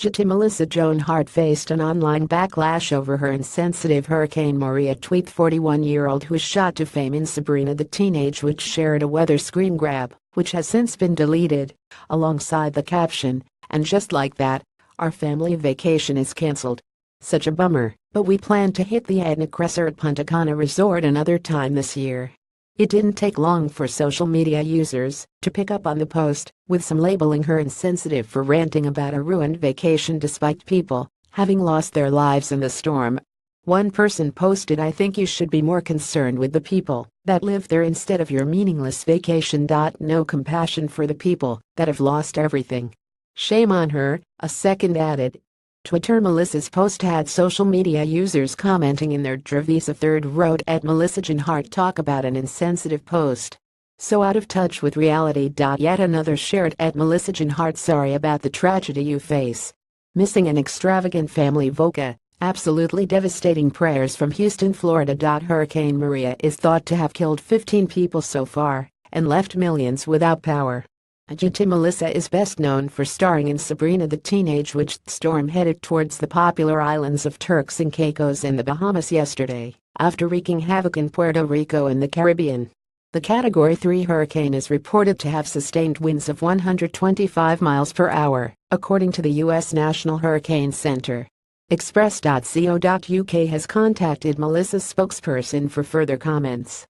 GETTYMelissa Joan Hart faced an online backlash over her insensitive Hurricane Maria tweet. 41-year-old who shot to fame in Sabrina the Teenage Witch shared a weather screen grab, which has since been deleted, alongside the caption, "And just like that, our family vacation is cancelled. Such a bummer, but we plan to hit the Atlantic Resort Punta Cana Resort another time this year." It didn't take long for social media users to pick up on the post, with some labeling her insensitive for ranting about a ruined vacation despite people having lost their lives in the storm. One person posted, "I think you should be more concerned with the people that live there instead of your meaningless vacation. No compassion for the people that have lost everything. Shame on her," a second added. TweetTheMelissa's post had social media users commenting in their dravies. A third wrote, "Melissa Joan Hart talk about an insensitive post. So out of touch with reality." Yet another shared, "Melissa Joan Hart, sorry about the tragedy you face. Missing an extravagant family voca. Absolutely devastating. Prayers from Houston, Florida." Hurricane Maria is thought to have killed 15 people so far and left millions without power. GETTYMelissa is best known for starring in Sabrina the Teenage Witch. The storm headed towards the popular islands of Turks and Caicos in the Bahamas yesterday, after wreaking havoc in Puerto Rico and the Caribbean. The Category 3 hurricane is reported to have sustained winds of 125 miles per hour, according to the U.S. National Hurricane Center. Express.co.uk has contacted Melissa's spokesperson for further comments.